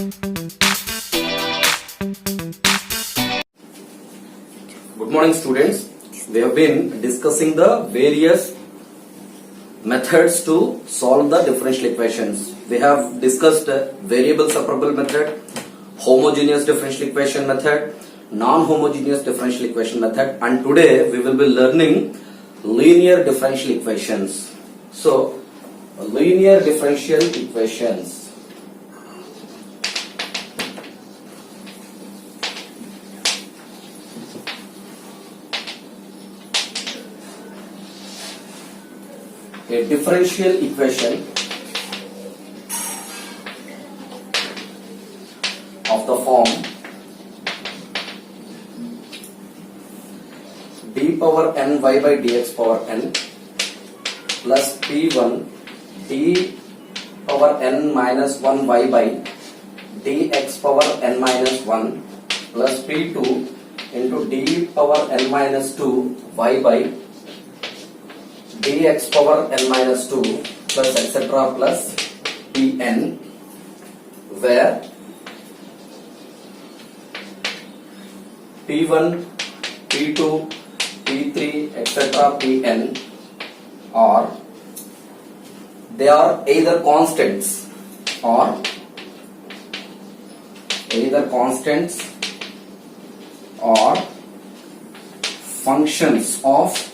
Good morning, students. We have been discussing the various methods to solve the differential equations. We have discussed variable separable method, homogeneous differential equation method, non-homogeneous differential equation method, and today we will be learning linear differential equations. So, linear differential equations. A differential equation of the form d power n y by dx power n plus p1 d power n minus 1 y by dx power n minus 1 plus p2 into d power n minus 2 y by dx power n minus 2 plus etc. plus pn, where p1, p2, p3, etc. pn are either constants or functions of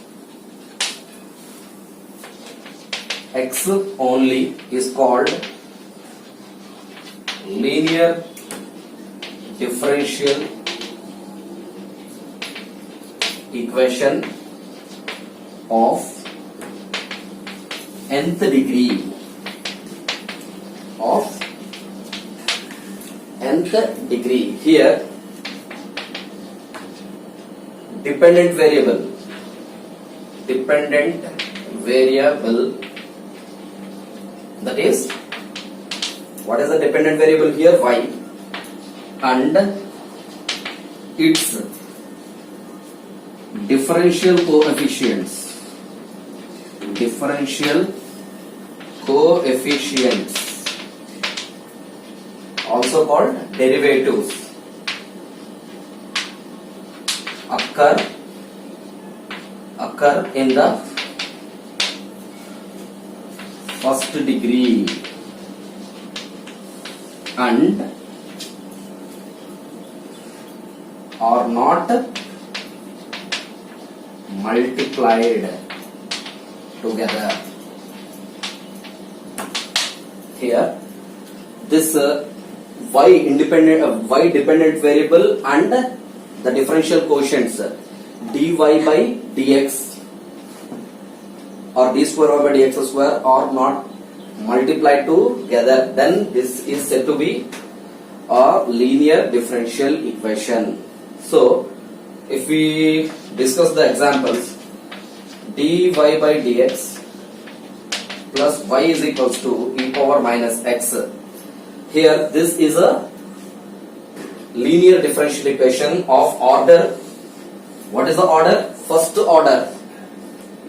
x only is called linear differential equation of nth degree Here dependent variable that is, what is the dependent variable here? Y, and its differential coefficients also called derivatives occur in the first degree and are not multiplied together. Here this y dependent variable and the differential quotients dy by dx or d square by dx square are not multiplied together, then this is said to be a linear differential equation. So, if we discuss the examples, dy by dx plus y is equals to e power minus x. Here, this is a linear differential equation of order. What is the order? First order.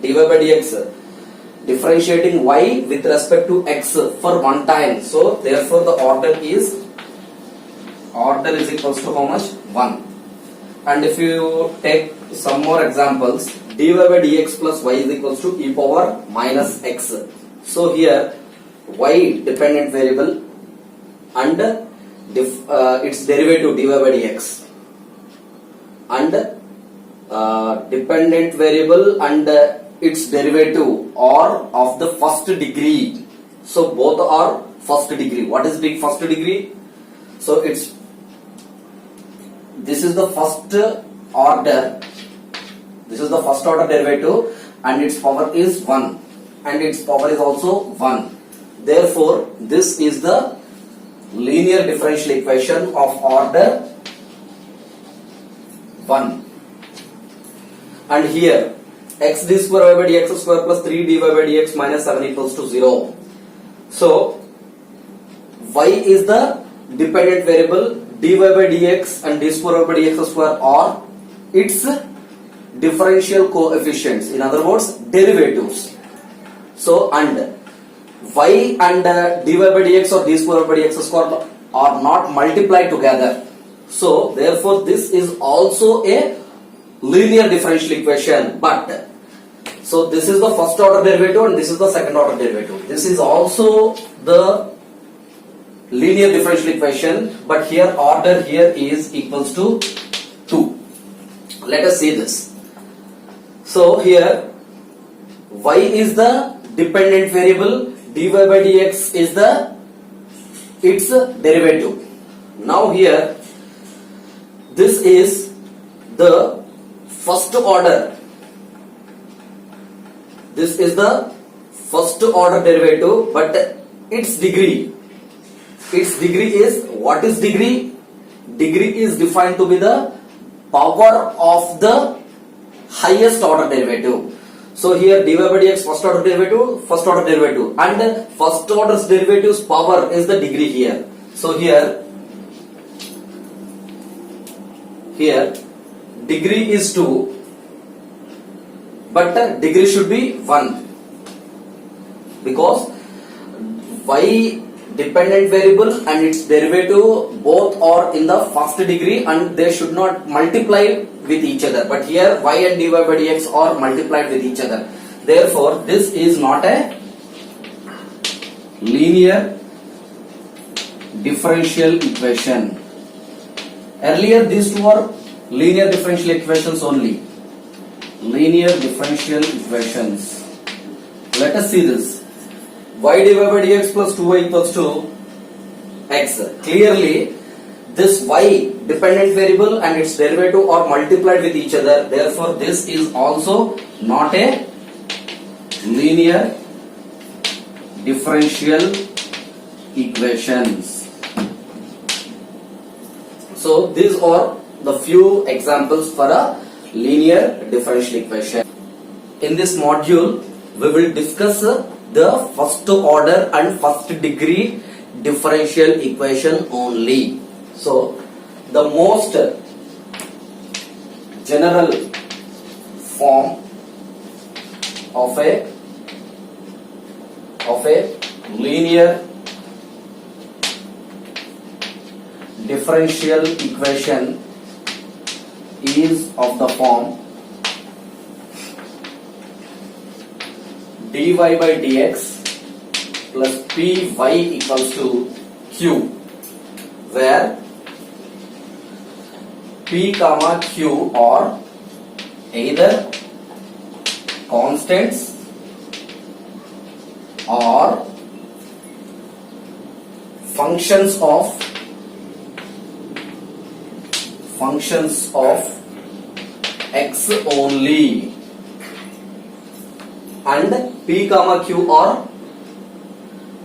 dy by dx differentiating y with respect to x for one time. So therefore the order is equals to how much? 1. And if you take some more examples, dy by dx plus y is equals to e power minus x. So here y dependent variable and its derivative dy by dx and dependent variable and its derivative are of the first degree. So both are first degree. What is first degree? So this is the first order. This is the first order derivative and its power is 1 and its power is also 1. Therefore this is the linear differential equation of order 1. And here x d square y by dx square plus 3 dy by dx minus 7 equals to 0. So y is the dependent variable, dy by dx and d square y by dx square are its differential coefficients, in other words derivatives. So and y and dy by dx or d square by dx square are not multiplied together. So therefore this is also a linear differential equation. But so this is the first order derivative and this is the second order derivative. This is also the linear differential equation, but here order here is equals to 2. Let us see this. So here y is the dependent variable, dy by dx is its derivative. Now here this is the first order. This is the first order derivative, but its degree is, what is degree? Degree is defined to be the power of the highest order derivative. So here dy by dx first order derivative, and first order's derivative's power is the degree here. So here degree is 2, but degree should be 1, because y dependent variable and its derivative both are in the first degree and they should not multiply with each other. But here y and dy by dx are multiplied with each other. Therefore this is not a linear differential equation. Earlier these two are linear differential equations only. Linear differential equations. Let us see this. Y divided by dx plus 2y equals to x. Clearly this y dependent variable and its derivative are multiplied with each other. Therefore this is also not a linear differential equations. So these are the few examples for a linear differential equation. In this module we will discuss the first order and first degree differential equation only. So the most general form of a linear differential equation is of the form dy by dx plus py equals to q, where p comma q are either constants or functions of x only, and p comma q are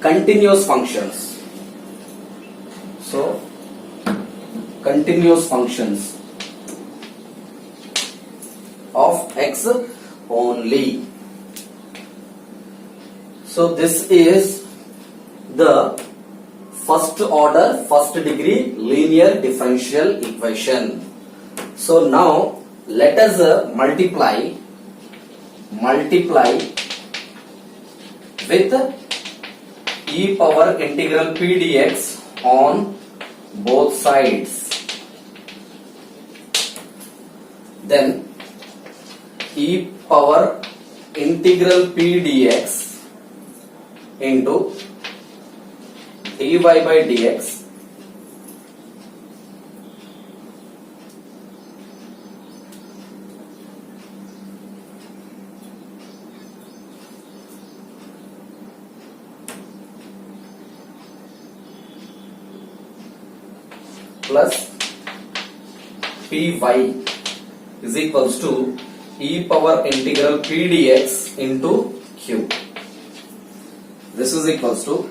continuous functions. So continuous functions of x only. So this is the first order, first degree linear differential equation. So now let us multiply with e power integral p dx on both sides. Then e power integral p dx into dy by dx plus py is equals to e power integral p dx into q. This is equals to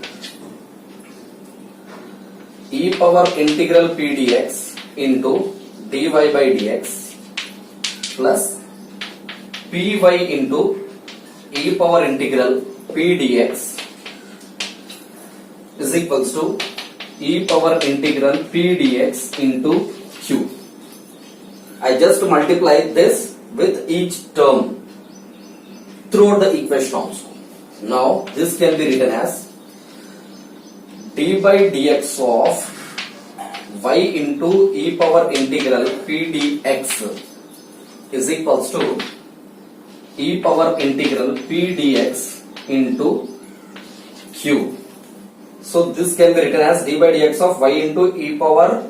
e power integral p dx into dy by dx plus py into e power integral p dx is equals to e power integral p dx into q. I just multiply this with each term throughout the equation also. Now this can be written as d by dx of y into e power integral p dx is equals to e power integral p dx into q. So this can be written as d by dx of y into e power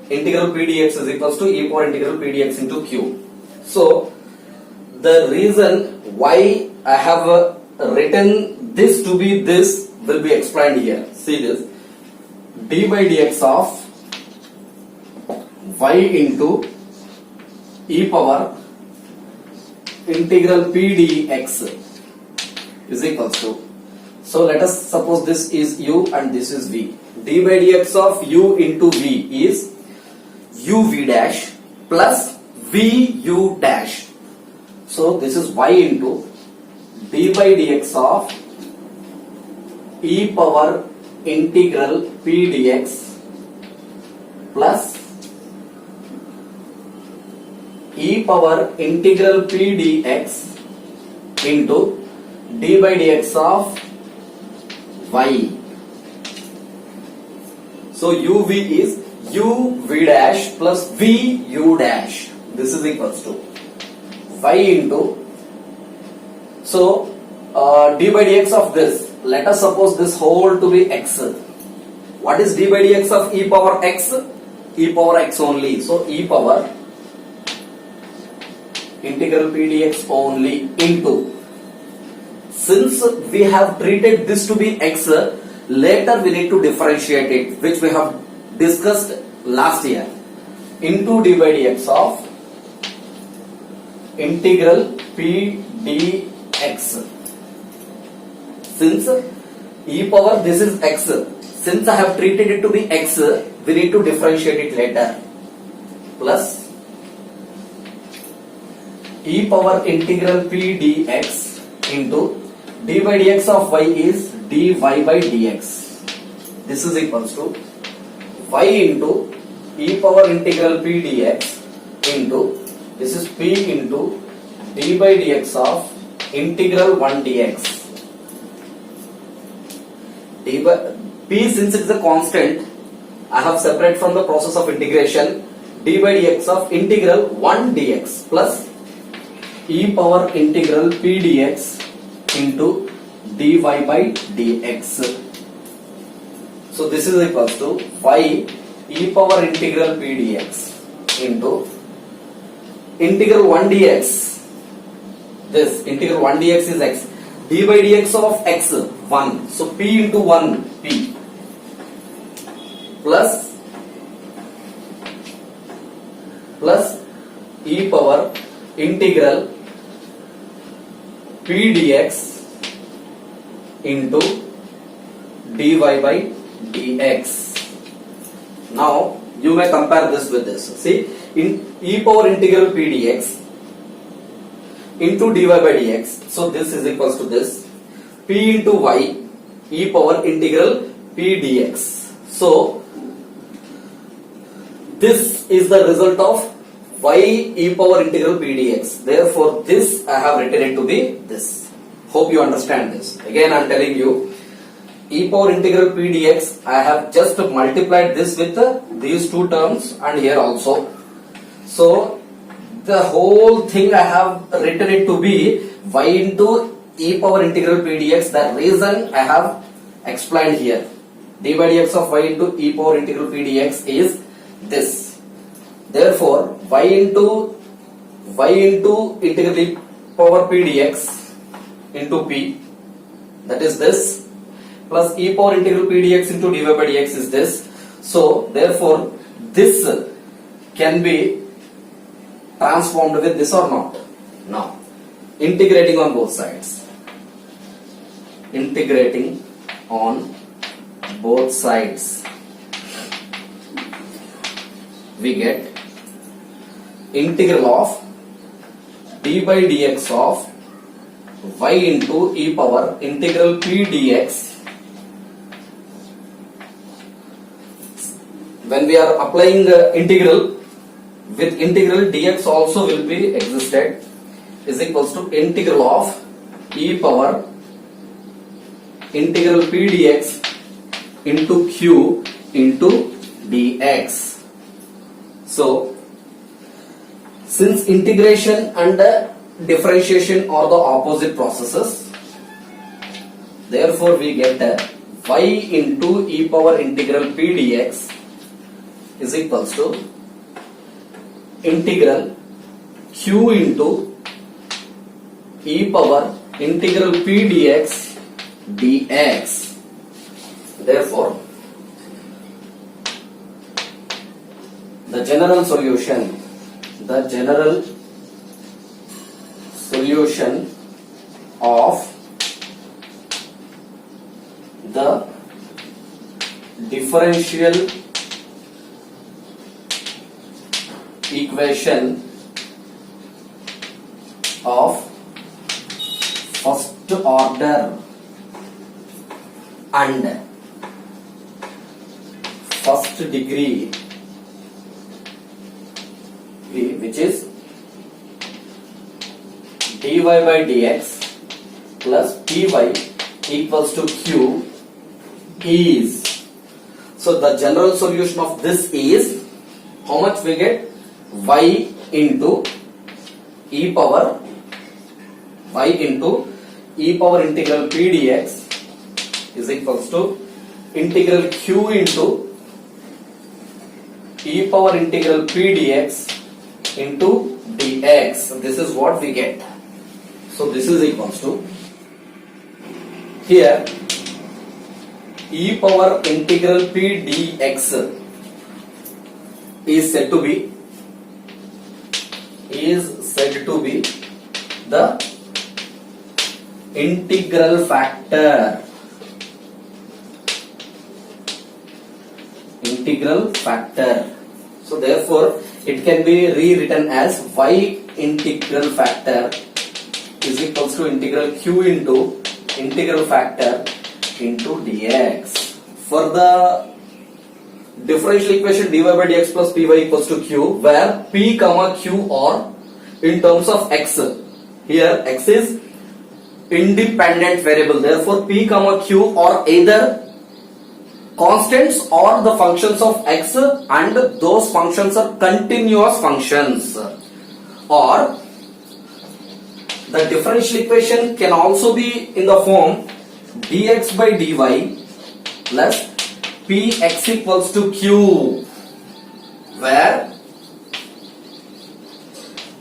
integral p dx is equals to e power integral p dx into q. So the reason why I have written this to be this will be explained here. See this, d by dx of y into e power integral p dx is equals to, so let us suppose this is u and this is v. D by dx of u into v is u v dash plus v u dash. So this is y into d by dx of e power integral p dx plus e power integral p dx into d by dx of y. So uv is u v dash plus v u dash. This is equals to y into, so d by dx of this, let us suppose this whole to be x. What is d by dx of e power x? E power x only. So e power integral p dx only into, since we have treated this to be x, later we need to differentiate it, which we have discussed last year, into d by dx of integral p dx. Since e power this is x, since I have treated it to be x, we need to differentiate it later, plus e power integral p dx into d by dx of y is dy by dx. This is equals to y into e power integral p dx into, this is p into d by dx of integral 1 dx. D by, p since it is a constant, I have separate from the process of integration d by dx of integral 1 dx plus e power integral p dx into dy by dx. So this is equals to y e power integral p dx into integral 1 dx. This integral 1 dx is x. D by dx of x 1. So p into 1 p plus e power integral p dx into dy by dx. Now you may compare this with this. See, in e power integral p dx into dy by dx. So this is equals to this, p into y e power integral p dx. So this is the result of y e power integral p dx. Therefore this I have written it to be this. Hope you understand this. Again I am telling you, e power integral p dx, I have just multiplied this with these two terms and here also. So the whole thing I have written it to be y into e power integral p dx. The reason I have explained here, d by dx of y into e power integral p dx is this. Therefore y into integral e power p dx into p, that is this, plus e power integral p dx into dy by dx is this. So therefore this can be transformed with this or not? Now integrating on both sides, integrating on both sides, we get integral of d by dx of y into e power integral p dx. When we are applying the integral, with integral dx also will be existed, is equals to integral of e power integral p dx into q into dx. So since integration and differentiation are the opposite processes, therefore we get y into e power integral p dx is equals to integral q into e power integral p dx dx. Therefore the general solution of the differential equation of first order and first degree, which is dy by dx plus py equals to q is. So the general solution of this is, how much we get? Y into e power integral p dx is equals to integral q into e power integral p dx into dx. This is what we get. So this is equals to, here e power integral p dx is said to be the integral factor. So therefore it can be rewritten as y integral factor is equals to integral q into integral factor into dx. For the differential equation dy by dx plus py equals to q, where p comma q are in terms of x. Here x is independent variable, therefore p comma q are either constants or the functions of x, and those functions are continuous functions. Or the differential equation can also be in the form dx by dy plus px equals to q, where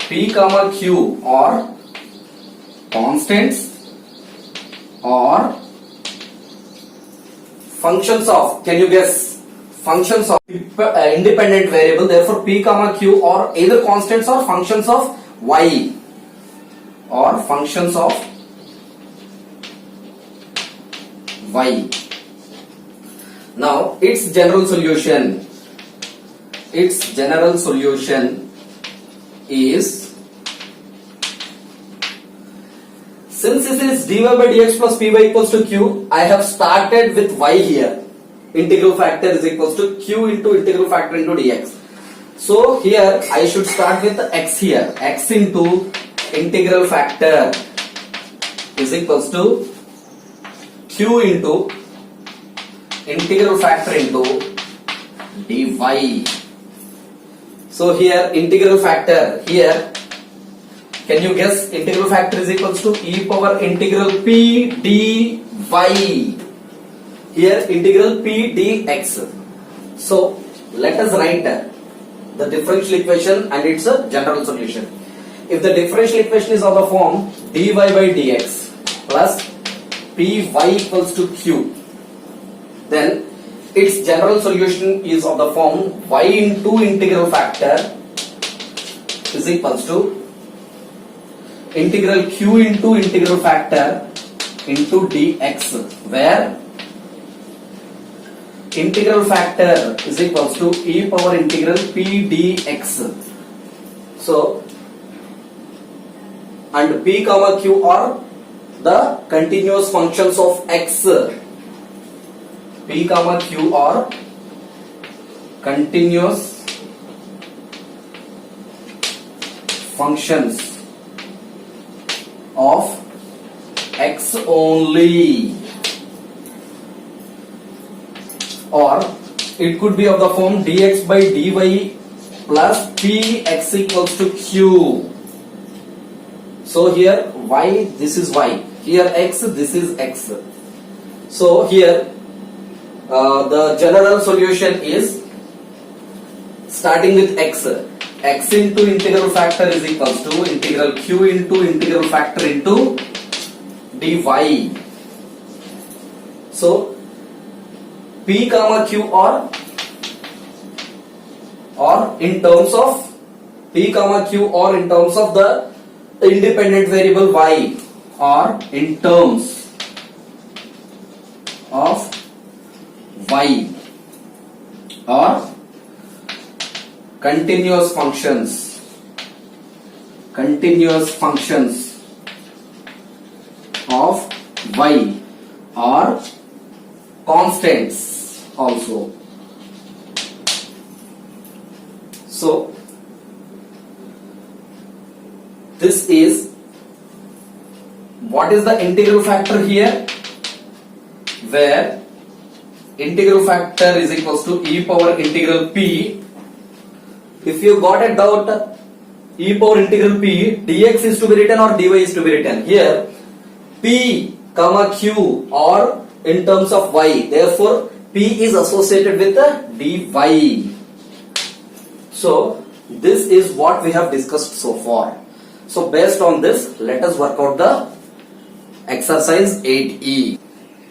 p comma q are constants or functions of, can you guess, functions of independent variable, therefore p comma q are either constants or functions of y or functions of y. Now its general solution is, since this is dy by dx plus py equals to q, I have started with y here. Integral factor is equals to q into integral factor into dx. So here I should start with x here. X into integral factor is equals to q into integral factor into dy. So here integral factor, here can you guess, integral factor is equals to e power integral p dy. Here integral p dx. So let us write the differential equation and its general solution. If the differential equation is of the form dy by dx plus py equals to q, then its general solution is of the form y into integral factor is equals to integral q into integral factor into dx, where integral factor is equals to e power integral p dx. So, and p comma q are the continuous functions of x. P comma q are continuous functions of x only, or it could be of the form dx by dy plus px equals to q. So here y, this is y. Here x, this is x. So here the general solution is starting with x. X into integral factor is equals to integral q into integral factor into dy. So p comma q or in terms of p comma q or in terms of the independent variable y or in terms of y or continuous functions of y or constants also. So this is what is the integral factor here, where integral factor is equals to e power integral p. If you got a doubt, e power integral p, dx is to be written or dy is to be written. Here p comma q or in terms of y, therefore p is associated with the dy. So this is what we have discussed so far. So based on this, let us work out the exercise 8e.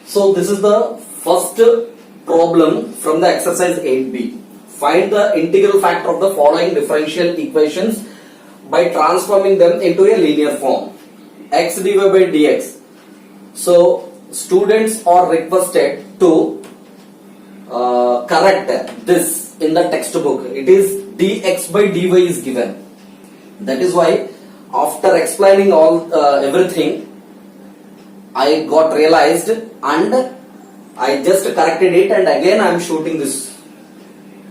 So this is the first problem from the exercise 8b. Find the integral factor of the following differential equations by transforming them into a linear form. X dy by dx. So students are requested to correct this in the textbook. It is dx by dy is given. That is why after explaining all everything, I got realized and I just corrected it, and again I am shooting this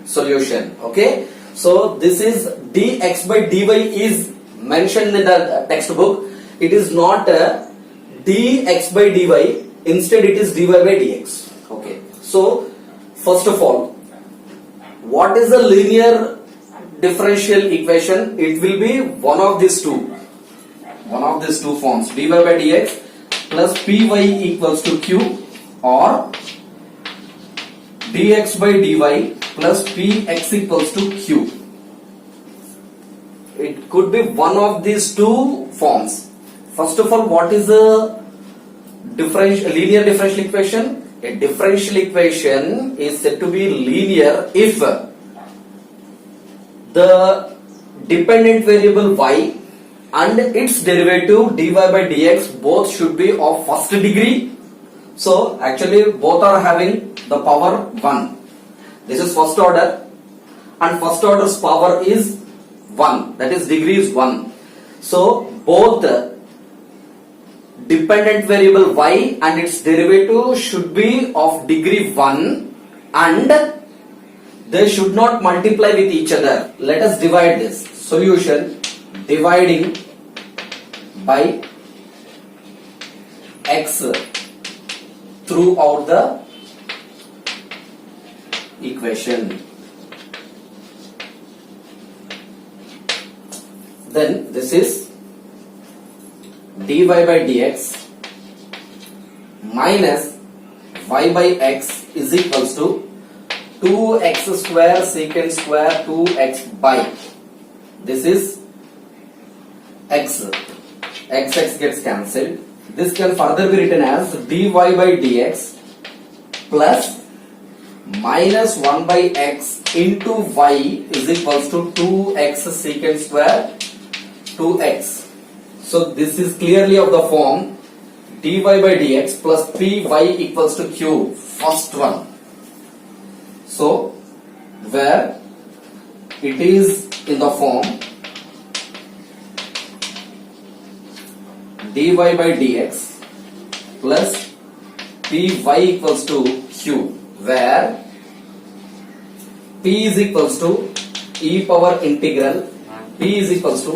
solution. Okay, so this is dx by dy is mentioned in the textbook. It is not dx by dy, instead it is dy by dx. Okay, so first of all, what is the linear differential equation? It will be one of these two forms, dy by dx plus py equals to q or dx by dy plus px equals to q. It could be one of these two forms. First of all, what is a linear differential equation? A differential equation is said to be linear if the dependent variable y and its derivative dy by dx both should be of first degree. So actually both are having the power 1. This is first order, and first order's power is 1, that is degree is 1. So both dependent variable y and its derivative should be of degree 1 and they should not multiply with each other. Let us divide this. Solution: dividing by x throughout the equation. Then this is dy by dx minus y by x is equals to 2x square secant square 2x by, this is x gets cancelled. This can further be written as dy by dx plus minus 1 by x into y is equals to 2x secant square 2x. So this is clearly of the form dy by dx plus py equals to q, first one. So where it is in the form dy by dx plus py equals to q, where p is equals to e power integral p is equals to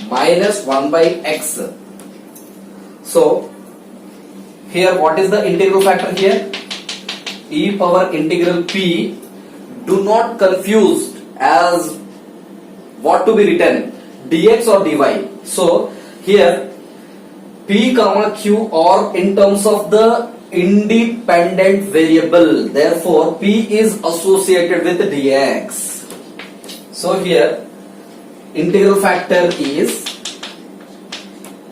minus 1 by x. So here what is the integral factor here? e power integral p, do not confuse as what to be written, dx or dy. So here p comma q are in terms of the independent variable, therefore p is associated with dx. So here integral factor is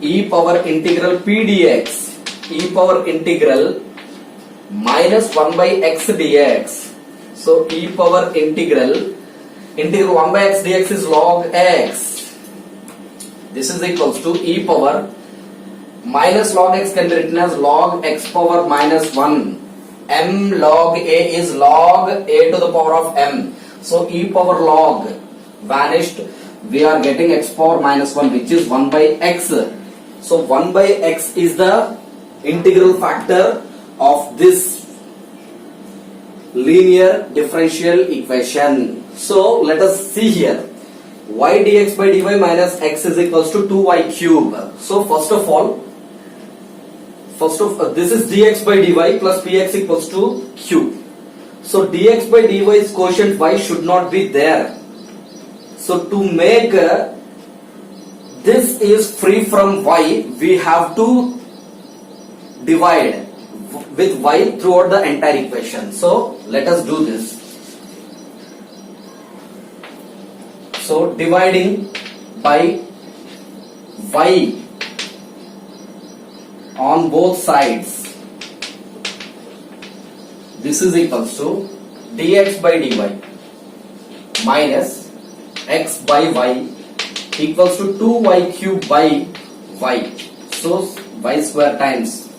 e power integral p dx, e power integral minus 1 by x dx. So e power integral 1 by x dx is log x. This is equals to e power minus log x can be written as log x power minus 1. M log a is log a to the power of m. So e power log vanished. We are getting x power minus 1, which is 1 by x. So 1 by x is the integral factor of this linear differential equation. So let us see here. Y dx by dy minus x is equals to 2y cube. So first of all, this is dx by dy plus px equals to q. So dx by dy's quotient y should not be there. So to make this is free from y, we have to divide with y throughout the entire equation. So let us do this. So dividing by y on both sides, this is equals to dx by dy minus x by y equals to 2y cube by y. So y square times.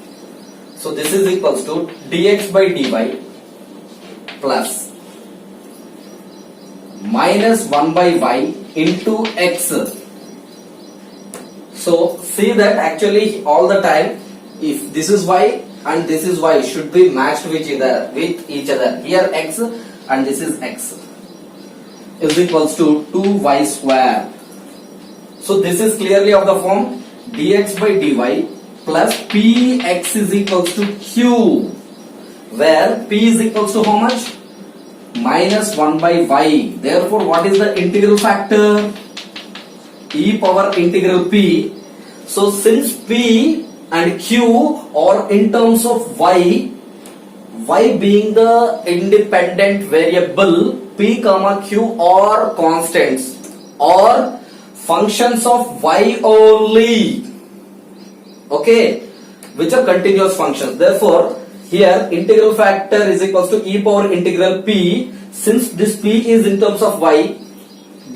So this is equals to dx by dy plus minus 1 by y into x. So see that actually all the time, if this is y and this is y, should be matched with each other. Here x and this is x is equals to 2y square. So this is clearly of the form dx by dy plus px is equals to q, where p is equals to how much? Minus 1 by y. Therefore what is the integral factor? E power integral p. So since p and q are in terms of y being the independent variable, p comma q are constants or functions of y only, okay, which are continuous functions. Therefore here integral factor is equals to e power integral p, since this p is in terms of y,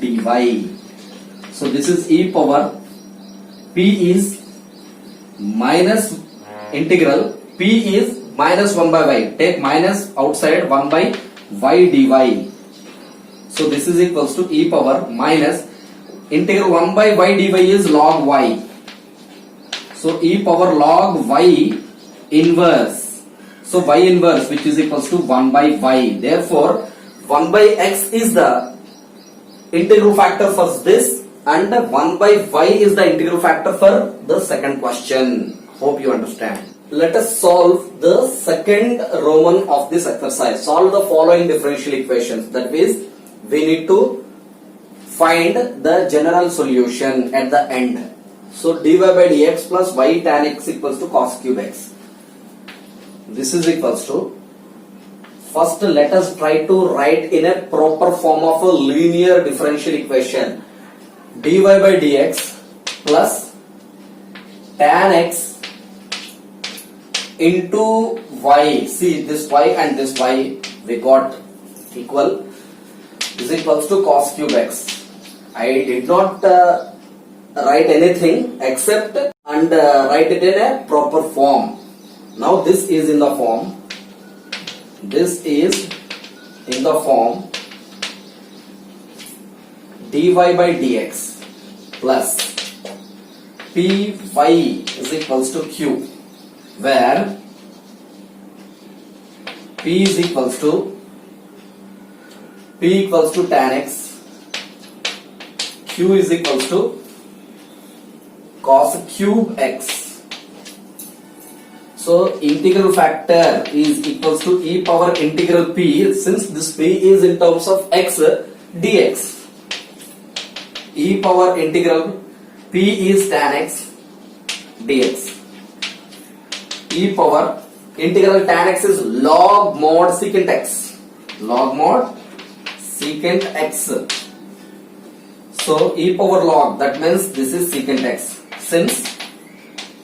dy. So this is e power p is minus integral p is minus 1 by y, take minus outside 1 by y dy. So this is equals to e power minus integral 1 by y dy is log y. So e power log y inverse. So y inverse, which is equals to 1 by y. Therefore 1 by x is the integral factor for this and 1 by y is the integral factor for the second question. Hope you understand. Let us solve the second Roman of this exercise. Solve the following differential equations. That is, we need to find the general solution at the end. So dy by dx plus y tan x equals to cos cube x. This is equals to, first let us try to write in a proper form of a linear differential equation. Dy by dx plus tan x into y. See, this y and this y we got equal is equals to cos cube x. I did not write anything except and write it in a proper form. Now this is in the form. This is in the form dy by dx plus py is equals to q, where p is equals to tan x, q is equals to cos cube x. So integral factor is equals to e power integral p, since this p is in terms of x dx. E power integral p is tan x dx. E power integral tan x is log mod secant x. Log mod secant x. So e power log, that means this is secant x. Since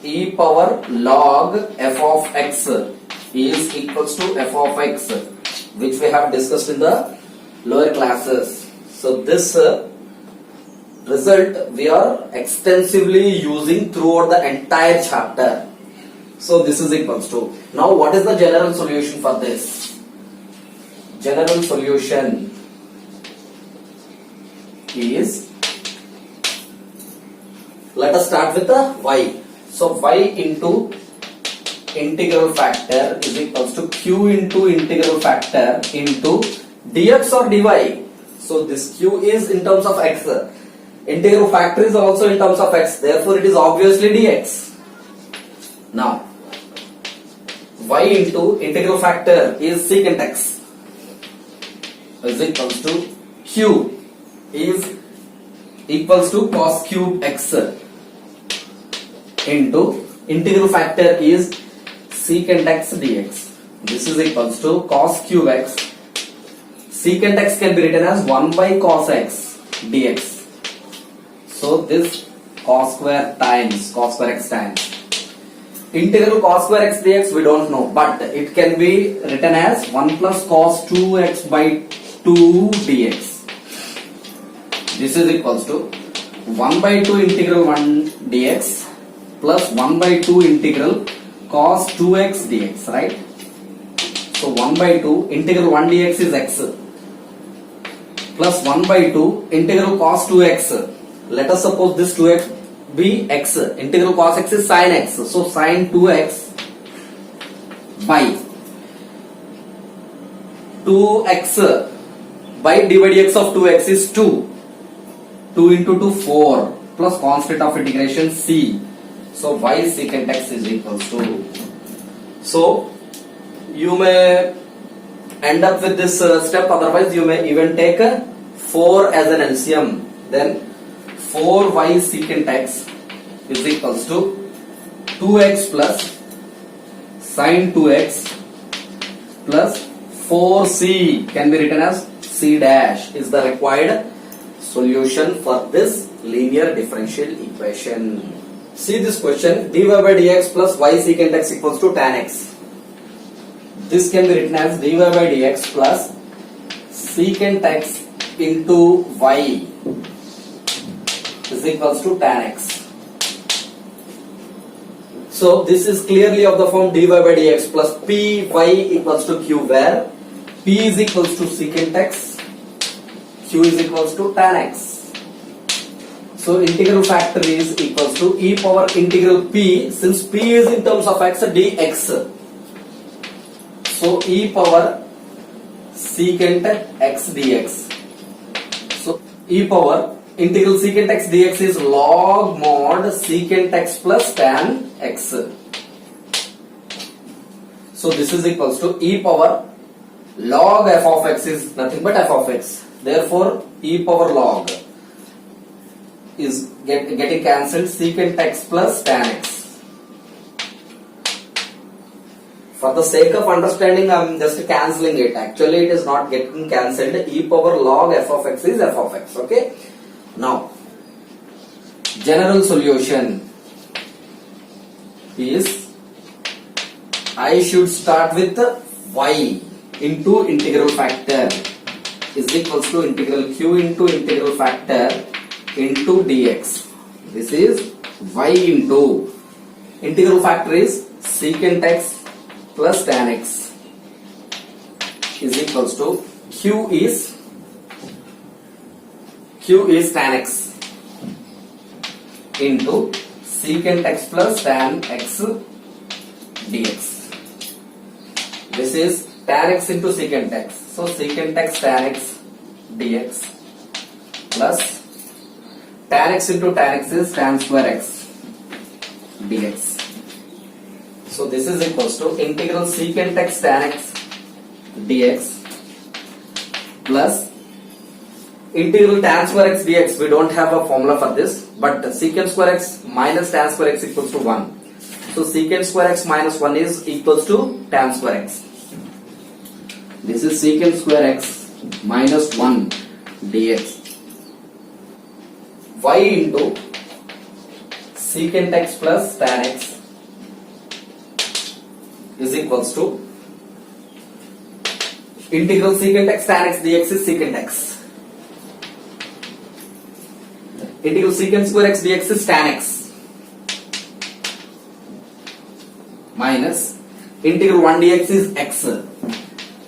e power log f of x is equals to f of x, which we have discussed in the lower classes. So this result we are extensively using throughout the entire chapter. So this is equals to, now what is the general solution for this? General solution is, let us start with the y. So y into integral factor is equals to q into integral factor into dx or dy. So this q is in terms of x. Integral factor is also in terms of x. Therefore it is obviously dx. Now y into integral factor is secant x is equals to q is equals to cos cube x into integral factor is secant x dx. This is equals to cos cube x. Secant x can be written as 1 by cos x dx. So this cos square x times integral cos square x dx we don't know, but it can be written as 1 plus cos 2x by 2 dx. This is equals to 1 by 2 integral 1 dx plus 1 by 2 integral cos 2x dx, right? So 1 by 2 integral 1 dx is x plus 1 by 2 integral cos 2x. Let us suppose this 2x be x. Integral cos x is sin x. So sin 2x by 2x by dy dx of 2x is 2. 2 into 2 4 plus constant of integration c. So y secant x is equals to, so you may end up with this step, otherwise you may even take 4 as an LCM. Then 4y secant x is equals to 2x plus sin 2x plus 4c can be written as c dash is the required solution for this linear differential equation. See this question, dy by dx plus y secant x equals to tan x. This can be written as dy by dx plus secant x into y is equals to tan x. So this is clearly of the form dy by dx plus py equals to q, where p is equals to secant x, q is equals to tan x. So integral factor is equals to e power integral p, since p is in terms of x dx. So e power secant x dx. So e power integral secant x dx is log mod secant x plus tan x. So this is equals to e power log f of x is nothing but f of x. Therefore e power log is getting cancelled, secant x plus tan x. For the sake of understanding, I am just cancelling it. Actually, it is not getting cancelled. E power log f of x is f of x. Okay. Now, general solution is, I should start with y into integral factor is equals to integral q into integral factor into dx. This is y into integral factor is secant x plus tan x is equals to q is tan x into secant x plus tan x dx. This is tan x into secant x. So secant x tan x dx plus tan x into tan x is tan square x dx. So this is equals to integral secant x tan x dx plus integral tan square x dx. We don't have a formula for this, but secant square x minus tan square x equals to 1. So secant square x minus 1 is equals to tan square x. This is secant square x minus 1 dx. Y into secant x plus tan x is equals to integral secant x tan x dx is secant x. Integral secant square x dx is tan x minus integral 1 dx is x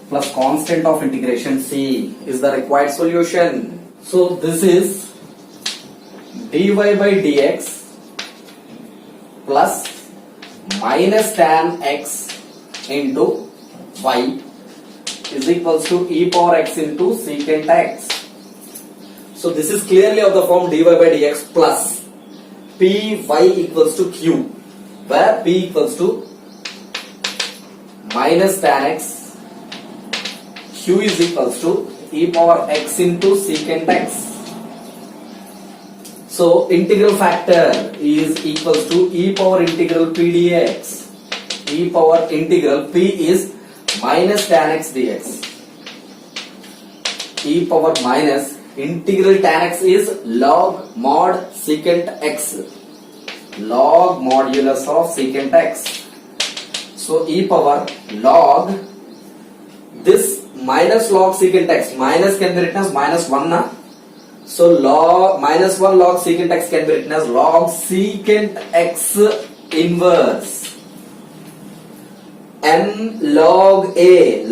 plus constant of integration c is the required solution. So this is dy by dx plus minus tan x into y is equals to e power x into secant x. So this is clearly of the form dy by dx plus py equals to q, where p equals to minus tan x, q is equals to e power x into secant x. So integral factor is equals to e power integral p dx. E power integral p is minus tan x dx. E power minus integral tan x is log mod secant x. Log modulus of secant x. So e power log this minus log secant x. Minus can be written as minus 1 na? So log minus 1 log secant x can be written as log secant x inverse m log a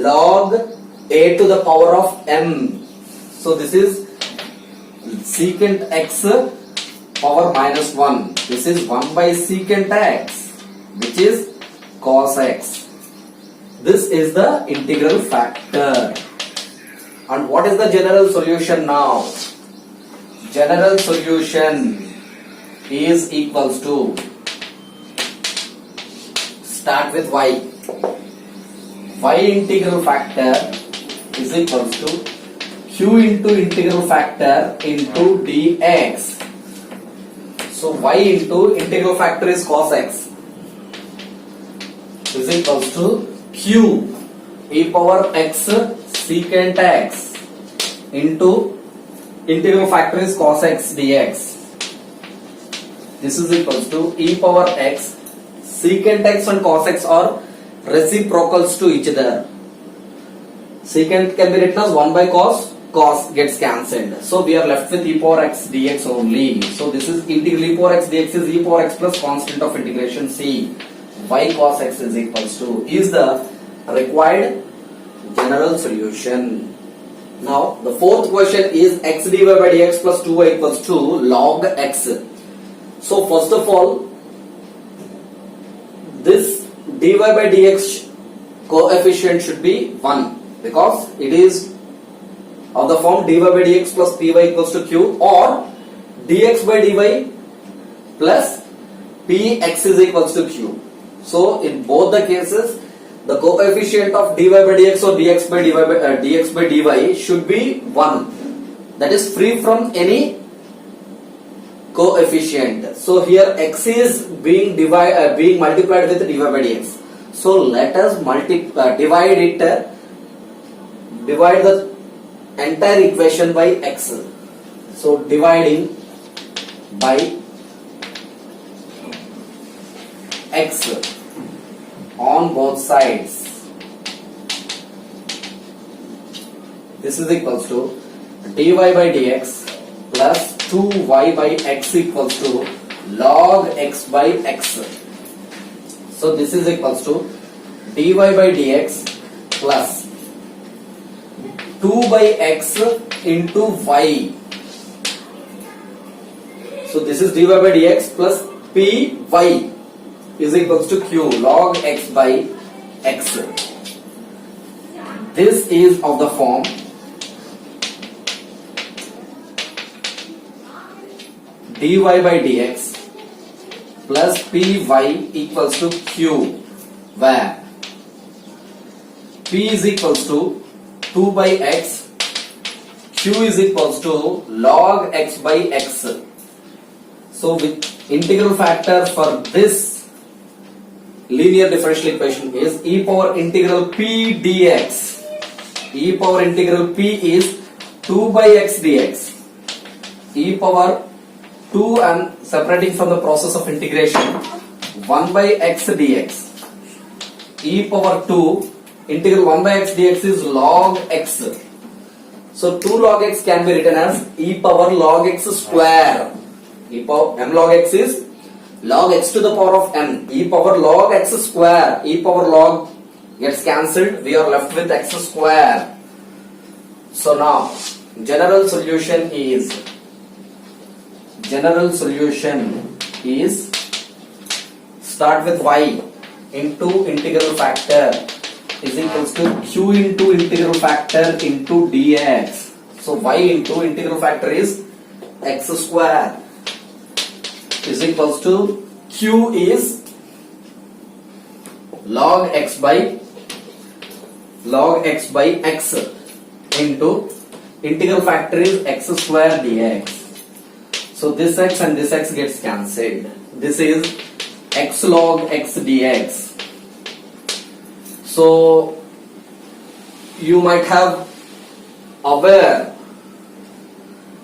to the power of m. So this is secant x power minus 1. This is 1 by secant x, which is cos x. This is the integral factor. And what is the general solution now? General solution is equals to, start with y. Y integral factor is equals to q into integral factor into dx. So y into integral factor is cos x is equals to q e power x secant x into integral factor is cos x dx. This is equals to e power x. Secant x and cos x are reciprocals to each other. Secant can be written as 1 by cos. Cos gets cancelled. So we are left with e power x dx only. So this is integral e power x dx is e power x plus constant of integration c. Y cos x is equals to is the required general solution. Now the fourth question is x dy by dx plus 2y equals to log x. So first of all, this dy by dx coefficient should be 1 because it is of the form dy by dx plus py equals to q, or dx by dy plus px is equals to q. So in both the cases, the coefficient of dy by dx or dx by dy should be 1. That is free from any coefficient. So here x is being multiplied with dy by dx. So let us divide the entire equation by x. So dividing by x on both sides. This is equals to dy by dx plus 2y by x equals to log x by x. So this is equals to dy by dx plus 2 by x into y. So this is dy by dx plus py is equals to q log x by x. This is of the form dy by dx plus py equals to q where P is equals to 2 by x, Q is equals to log x by x. So with integral factor for this linear differential equation is e power integral p dx. E power integral p is 2 by x dx. E power 2, I am separating from the process of integration, 1 by x dx. E power 2 integral 1 by x dx is log x. So 2 log x can be written as e power log x square. E power m log x is log x to the power of n. E power log x square. E power log gets cancelled. We are left with x square. So now general solution is start with y into integral factor is equals to q into integral factor into dx. So y into integral factor is x square is equals to q is log x by x into integral factor is x square dx. So this x and this x gets cancelled. This is x log x dx. So you might have aware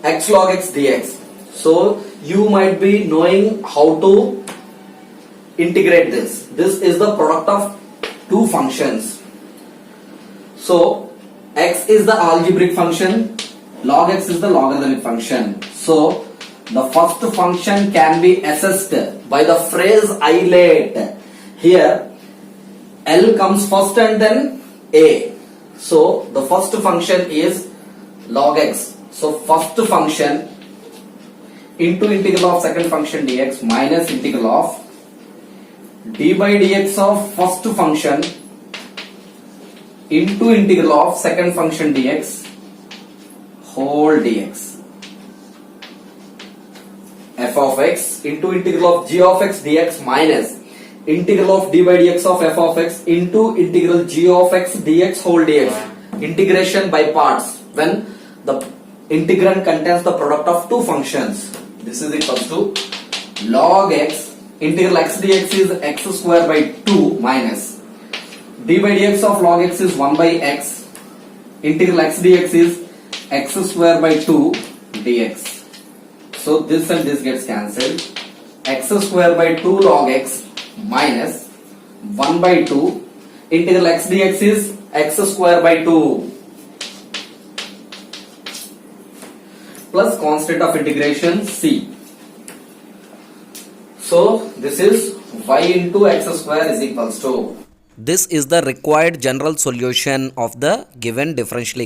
x log x dx. So you might be knowing how to integrate this. This is the product of two functions. So x is the algebraic function, log x is the logarithmic function. So the first function can be assessed by the phrase isolate. Here L comes first and then A. So the first function is log x. So first function into integral of second function dx minus integral of d by dx of first function into integral of second function dx whole dx. F of x into integral of g of x dx minus integral of d by dx of f of x into integral g of x dx whole dx. Integration by parts when the integrand contains the product of two functions. This is equals to log x integral x dx is x square by 2 minus d by dx of log x is 1 by x. Integral x dx is x square by 2 dx. So this and this gets cancelled. X square by 2 log x minus 1 by 2 integral x dx is x square by 2 plus constant of integration c. So this is y into x square is equals to. This is the required general solution of the given differential equation.